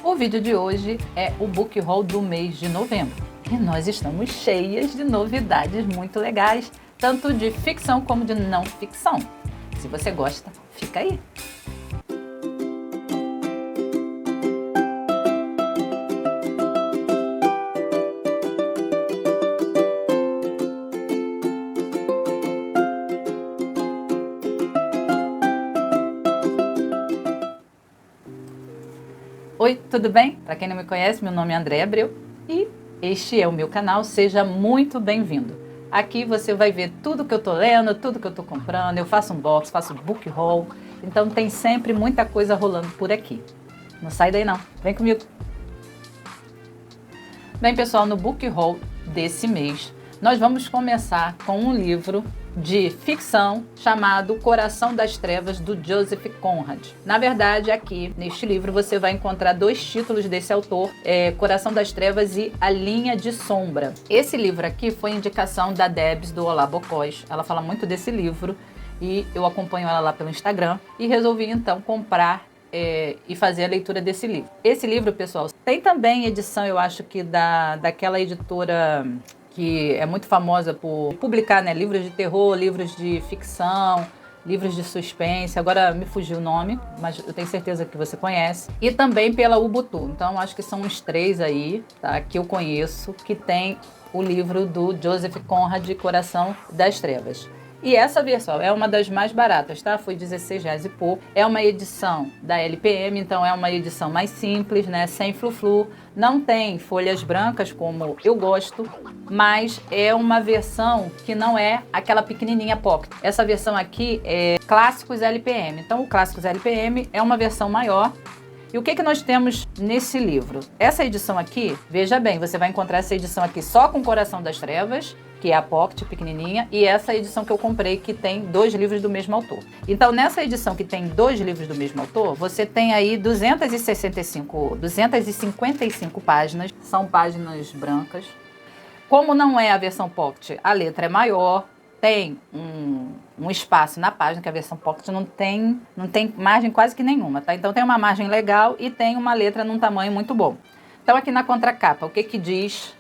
O vídeo de hoje é o book haul do mês de novembro e nós estamos cheias de novidades muito legais, tanto de ficção como de não ficção. Se você gosta, fica aí! Oi, tudo bem? Para quem não me conhece, meu nome é Andréia Abreu e este é o meu canal, seja muito bem-vindo. Aqui você vai ver tudo que eu tô lendo, tudo que eu tô comprando, eu faço unboxing, faço book haul, então tem sempre muita coisa rolando por aqui. Não sai daí não, vem comigo! Bem pessoal, no book haul desse mês, nós vamos começar com um livro de ficção chamado Coração das Trevas, do Joseph Conrad. Na verdade, aqui neste livro você vai encontrar dois títulos desse autor, Coração das Trevas e A Linha de Sombra. Esse livro aqui foi indicação da Debs, do Olá Bocós. Ela fala muito desse livro e eu acompanho ela lá pelo Instagram e resolvi então comprar e fazer a leitura desse livro. Esse livro, pessoal, tem também edição, eu acho que daquela editora que é muito famosa por publicar, né, livros de terror, livros de ficção, livros de suspense. Agora me fugiu o nome, mas eu tenho certeza que você conhece. E também pela Ubutu. Então acho que são uns 3 aí, tá, que eu conheço, que tem o livro do Joseph Conrad, Coração das Trevas. E essa versão é uma das mais baratas, tá? Foi R$16 e pouco. É uma edição da LPM, então é uma edição mais simples, né? Sem frufru. Não tem folhas brancas, como eu gosto, mas é uma versão que não é aquela pequenininha pocket. Essa versão aqui é Clássicos LPM. Então o Clássicos LPM é uma versão maior. E o que nós temos nesse livro? Essa edição aqui, veja bem, você vai encontrar essa edição aqui só com Coração das Trevas, que é a pocket pequenininha, e essa edição que eu comprei que tem 2 livros do mesmo autor. Então nessa edição que tem 2 livros do mesmo autor, você tem aí 255 páginas, são páginas brancas. Como não é a versão pocket, a letra é maior, tem um espaço na página, que a versão pocket não tem margem quase que nenhuma, tá? Então tem uma margem legal e tem uma letra num tamanho muito bom. Então aqui na contracapa, o que diz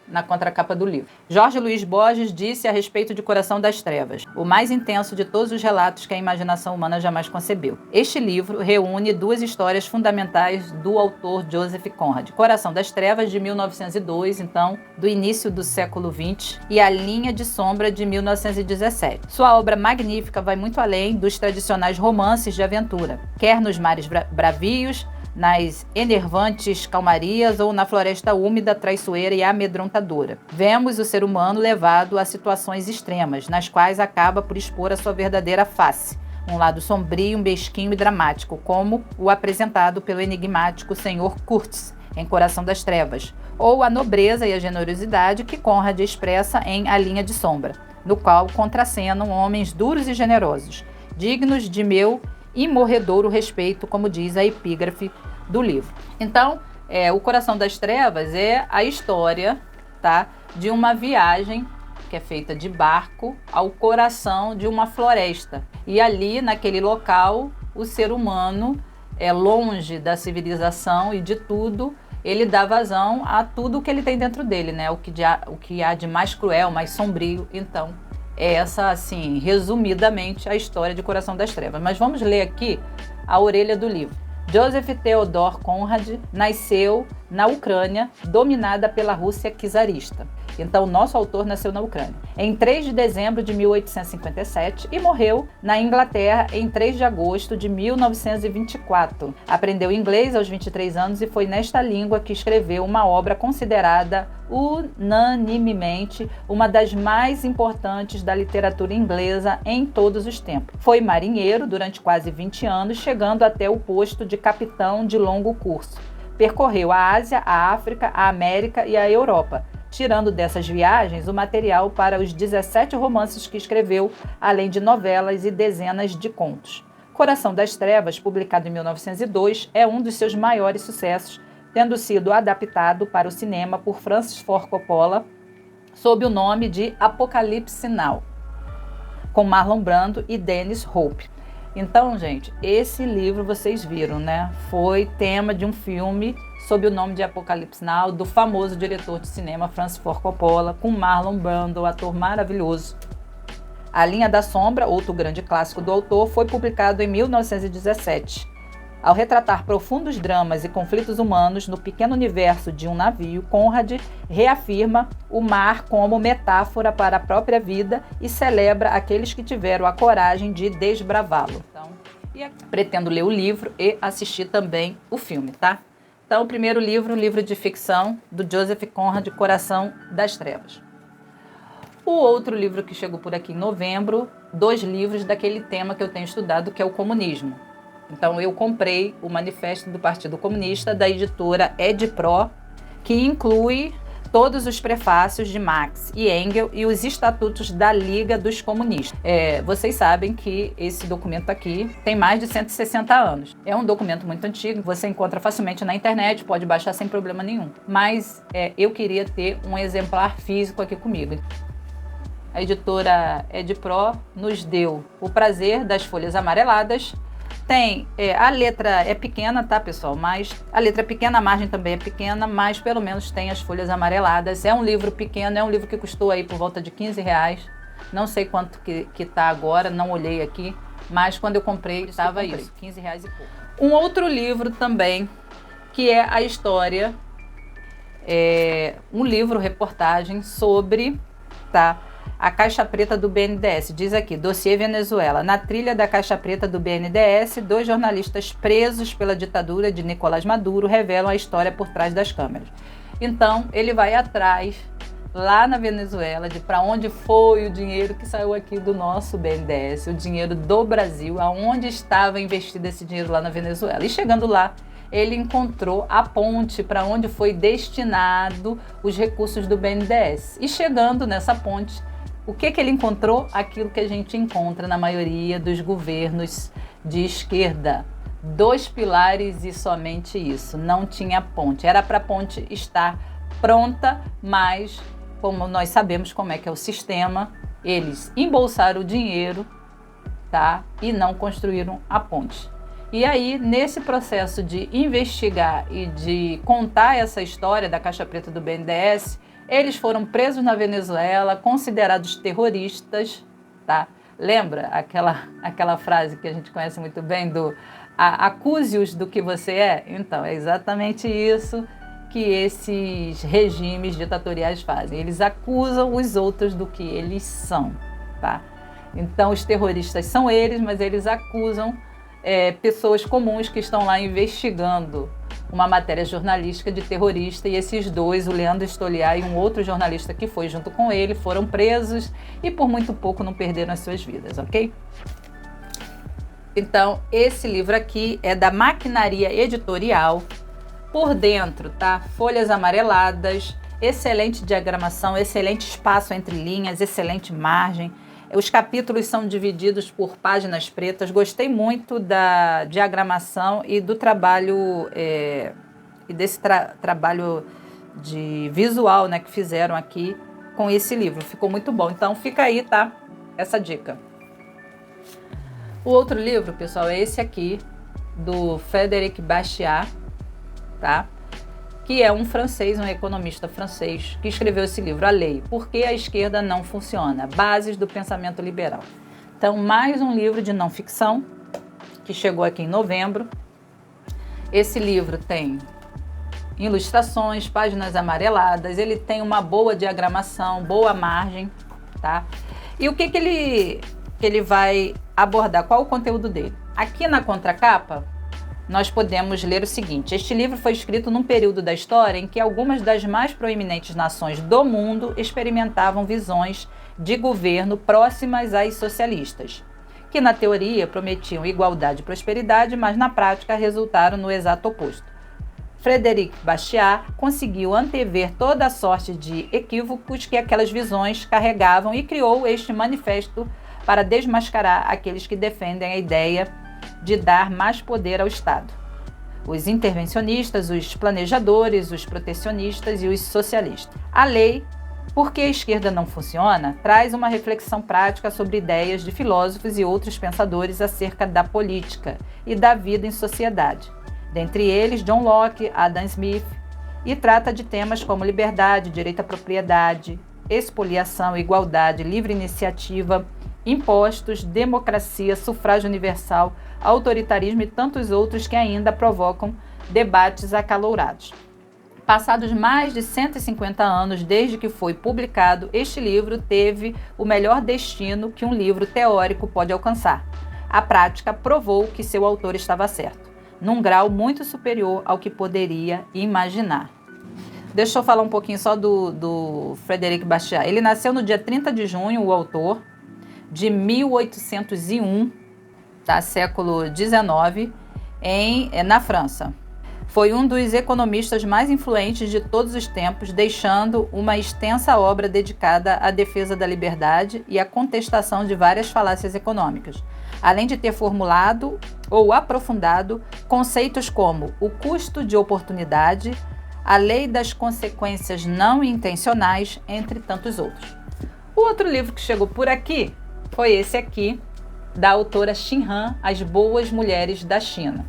na contracapa do livro? Jorge Luiz Borges disse a respeito de Coração das Trevas, o mais intenso de todos os relatos que a imaginação humana jamais concebeu. Este livro reúne 2 histórias fundamentais do autor Joseph Conrad: Coração das Trevas, de 1902, então do início do século XX, e A Linha de Sombra, de 1917. Sua obra magnífica vai muito além dos tradicionais romances de aventura, quer nos mares bravios, nas enervantes calmarias ou na floresta úmida, traiçoeira e amedrontadora. Vemos o ser humano levado a situações extremas, nas quais acaba por expor a sua verdadeira face, um lado sombrio, mesquinho e dramático, como o apresentado pelo enigmático Sr. Kurtz em Coração das Trevas, ou a nobreza e a generosidade que Conrad expressa em A Linha de Sombra, no qual contracenam homens duros e generosos, dignos de meu imorredouro respeito, como diz a epígrafe do livro. Então, o Coração das Trevas é a história, tá, de uma viagem que é feita de barco ao coração de uma floresta. E ali, naquele local, o ser humano é longe da civilização e de tudo, ele dá vazão a tudo que ele tem dentro dele, né? O que há de mais cruel, mais sombrio. Então, é essa, assim, resumidamente, a história de Coração das Trevas. Mas vamos ler aqui a orelha do livro. Joseph Theodor Conrad nasceu na Ucrânia, dominada pela Rússia czarista. Então, nosso autor nasceu na Ucrânia em 3 de dezembro de 1857 e morreu na Inglaterra em 3 de agosto de 1924. Aprendeu inglês aos 23 anos e foi nesta língua que escreveu uma obra considerada unanimemente uma das mais importantes da literatura inglesa em todos os tempos. Foi marinheiro durante quase 20 anos, chegando até o posto de capitão de longo curso. Percorreu a Ásia, a África, a América e a Europa, tirando dessas viagens o material para os 17 romances que escreveu, além de novelas e dezenas de contos. Coração das Trevas, publicado em 1902, é um dos seus maiores sucessos, tendo sido adaptado para o cinema por Francis Ford Coppola sob o nome de Apocalipse Now, com Marlon Brando e Dennis Hope. Então, gente, esse livro vocês viram, né? Foi tema de um filme sob o nome de Apocalipse Now, do famoso diretor de cinema Francis Ford Coppola, com Marlon Brando, ator maravilhoso. A Linha da Sombra, outro grande clássico do autor, foi publicado em 1917. Ao retratar profundos dramas e conflitos humanos no pequeno universo de um navio, Conrad reafirma o mar como metáfora para a própria vida e celebra aqueles que tiveram a coragem de desbravá-lo. Então, pretendo ler o livro e assistir também o filme, tá? Então, o primeiro livro, um livro de ficção do Joseph Conrad, Coração das Trevas. O outro livro que chegou por aqui em novembro, 2 livros daquele tema que eu tenho estudado, que é o comunismo. Então, eu comprei o Manifesto do Partido Comunista, da editora Edpro, que inclui todos os prefácios de Marx e Engels e os estatutos da Liga dos Comunistas. Vocês sabem que esse documento aqui tem mais de 160 anos. É um documento muito antigo, você encontra facilmente na internet, pode baixar sem problema nenhum. Mas eu queria ter um exemplar físico aqui comigo. A editora Edpro nos deu o prazer das folhas amareladas. Tem, a letra é pequena, tá, pessoal? Mas a letra é pequena, a margem também é pequena, mas pelo menos tem as folhas amareladas. É um livro pequeno, é um livro que custou aí por volta de R$15. Não sei quanto que tá agora, não olhei aqui, mas quando eu comprei, estava isso, R$15 e pouco. Um outro livro também, que é a história, um livro, reportagem sobre, tá? A Caixa Preta do BNDES, diz aqui, Dossiê Venezuela. Na trilha da Caixa Preta do BNDES, 2 jornalistas presos pela ditadura de Nicolás Maduro revelam a história por trás das câmeras. Então, ele vai atrás, lá na Venezuela, de para onde foi o dinheiro que saiu aqui do nosso BNDES, o dinheiro do Brasil, aonde estava investido esse dinheiro lá na Venezuela. E chegando lá, ele encontrou a ponte para onde foi destinado os recursos do BNDES. E chegando nessa ponte, o que ele encontrou? Aquilo que a gente encontra na maioria dos governos de esquerda. 2 pilares e somente isso. Não tinha ponte. Era para a ponte estar pronta, mas como nós sabemos como é que é o sistema, eles embolsaram o dinheiro, tá? E não construíram a ponte. E aí, nesse processo de investigar e de contar essa história da Caixa Preta do BNDES, eles foram presos na Venezuela, considerados terroristas, tá? Lembra aquela frase que a gente conhece muito bem do acuse-os do que você é? Então, é exatamente isso que esses regimes ditatoriais fazem. Eles acusam os outros do que eles são, tá? Então, os terroristas são eles, mas eles acusam pessoas comuns que estão lá investigando uma matéria jornalística de terrorista, e esses 2, o Leandro Stoliar e um outro jornalista que foi junto com ele, foram presos e por muito pouco não perderam as suas vidas, ok? Então, esse livro aqui é da Maquinaria Editorial. Por dentro, tá? Folhas amareladas, excelente diagramação, excelente espaço entre linhas, excelente margem. Os capítulos são divididos por páginas pretas. Gostei muito da diagramação e do trabalho, e desse trabalho de visual, né, que fizeram aqui com esse livro. Ficou muito bom. Então, fica aí, tá? Essa dica. O outro livro, pessoal, é esse aqui, do Frédéric Bastiat, tá? Que é um francês, um economista francês, que escreveu esse livro, A Lei, Por que a Esquerda Não Funciona? Bases do Pensamento Liberal. Então, mais um livro de não ficção, que chegou aqui em novembro. Esse livro tem ilustrações, páginas amareladas, ele tem uma boa diagramação, boa margem, tá? E o que ele vai abordar? Qual o conteúdo dele? Aqui na contracapa, nós podemos ler o seguinte: este livro foi escrito num período da história em que algumas das mais proeminentes nações do mundo experimentavam visões de governo próximas às socialistas, que na teoria prometiam igualdade e prosperidade, mas na prática resultaram no exato oposto. Frédéric Bastiat conseguiu antever toda a sorte de equívocos que aquelas visões carregavam e criou este manifesto para desmascarar aqueles que defendem a ideia de dar mais poder ao Estado: os intervencionistas, os planejadores, os protecionistas e os socialistas. A lei Por que a esquerda não funciona? Traz uma reflexão prática sobre ideias de filósofos e outros pensadores acerca da política e da vida em sociedade. Dentre eles, John Locke, Adam Smith, e trata de temas como liberdade, direito à propriedade, expoliação, igualdade, livre iniciativa, impostos, democracia, sufrágio universal, autoritarismo e tantos outros que ainda provocam debates acalorados. Passados mais de 150 anos desde que foi publicado, este livro teve o melhor destino que um livro teórico pode alcançar. A prática provou que seu autor estava certo, num grau muito superior ao que poderia imaginar. Deixa eu falar um pouquinho só do Frédéric Bastiat. Ele nasceu no dia 30 de junho, o autor, de 1801, século XIX, na França. Foi um dos economistas mais influentes de todos os tempos, deixando uma extensa obra dedicada à defesa da liberdade e à contestação de várias falácias econômicas, além de ter formulado ou aprofundado conceitos como o custo de oportunidade, a lei das consequências não intencionais, entre tantos outros. O outro livro que chegou por aqui foi esse aqui, da autora Xin Han, As Boas Mulheres da China.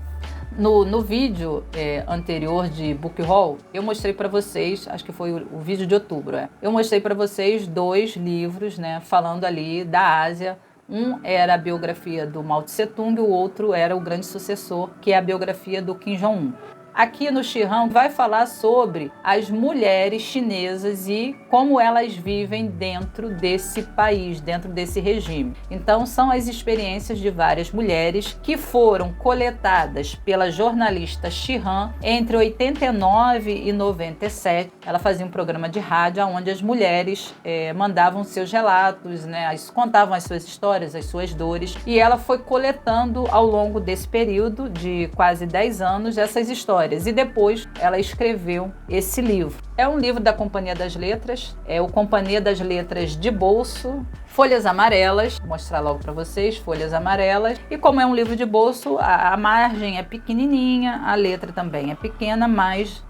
No vídeo anterior de Book Haul, eu mostrei para vocês, acho que foi o vídeo de outubro, eu mostrei para vocês 2 livros, falando ali da Ásia. Um era a biografia do Mao Tse Tung, o outro era o grande sucessor, que é a biografia do Kim Jong-un. Aqui no Xin Han vai falar sobre as mulheres chinesas e como elas vivem dentro desse país, dentro desse regime. Então são as experiências de várias mulheres que foram coletadas pela jornalista Xin Han entre 89 e 97. Ela fazia um programa de rádio onde as mulheres mandavam seus relatos, contavam as suas histórias, as suas dores, e ela foi coletando ao longo desse período de quase 10 anos essas histórias. E depois ela escreveu esse livro. É um livro da Companhia das Letras, é o Companhia das Letras de bolso, folhas amarelas, vou mostrar logo para vocês, folhas amarelas. E como é um livro de bolso, a margem é pequenininha, a letra também é pequena, mas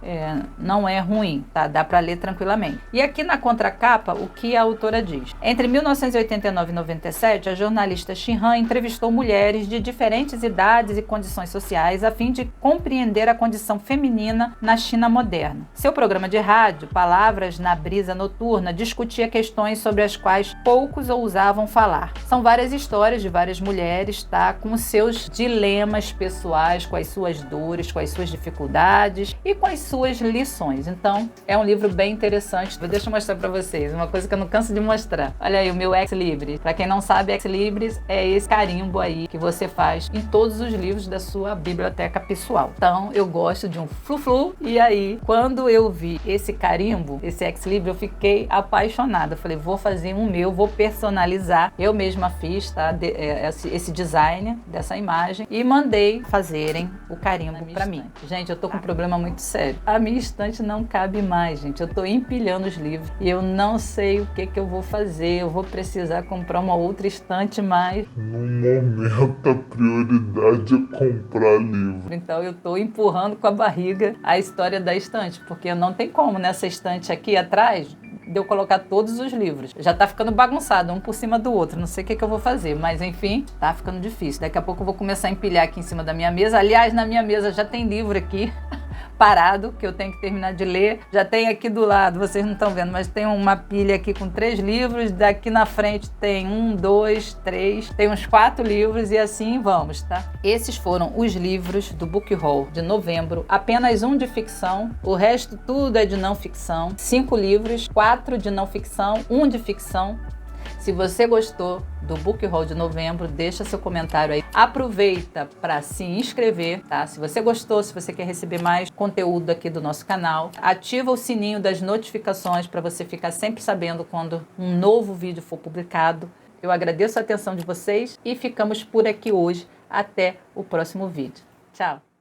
não é ruim, tá? Dá para ler tranquilamente. E aqui na contracapa, o que a autora diz? Entre 1989 e 97, a jornalista Xin Han entrevistou mulheres de diferentes idades e condições sociais a fim de compreender a condição feminina na China moderna. Seu programa de rádio, Palavras na Brisa Noturna, discutia questões sobre as quais poucos ousavam falar. São várias histórias de várias mulheres, com os seus dilemas pessoais, com as suas dores, com as suas dificuldades e com as suas lições. Então, é um livro bem interessante. Deixa eu mostrar para vocês uma coisa que eu não canso de mostrar. Olha aí o meu Ex Libris. Para quem não sabe, Ex Libris é esse carimbo aí que você faz em todos os livros da sua biblioteca pessoal. Então, eu gosto de um flu-flu, e aí, quando eu vi esse carimbo, esse Ex Libris, eu fiquei apaixonada. Eu falei, vou fazer um meu, vou personalizar. Eu mesma fiz, esse design dessa imagem e mandei fazerem o carimbo para mim. Gente, eu tô com um problema muito sério. A minha estante não cabe mais, gente. Eu tô empilhando os livros e eu não sei o que eu vou fazer. Eu vou precisar comprar uma outra estante mais. No momento, a prioridade é comprar livro. Então eu tô empurrando com a barriga a história da estante, porque não tem como nessa estante aqui atrás de eu colocar todos os livros. Já tá ficando bagunçado, um por cima do outro. Não sei o que eu vou fazer, mas enfim, tá ficando difícil. Daqui a pouco eu vou começar a empilhar aqui em cima da minha mesa. Aliás, na minha mesa já tem livro aqui parado, que eu tenho que terminar de ler. Já tem aqui do lado, vocês não estão vendo, mas tem uma pilha aqui com 3 livros. Daqui na frente tem 1, 2, 3, tem uns 4 livros e assim vamos, tá? Esses foram os livros do Book Haul de novembro. Apenas um de ficção, o resto tudo é de não ficção. 5 livros, 4 de não ficção, 1 de ficção. Se você gostou do Book Haul de novembro, deixa seu comentário aí. Aproveita para se inscrever, tá? Se você gostou, se você quer receber mais conteúdo aqui do nosso canal, ativa o sininho das notificações para você ficar sempre sabendo quando um novo vídeo for publicado. Eu agradeço a atenção de vocês e ficamos por aqui hoje. Até o próximo vídeo. Tchau!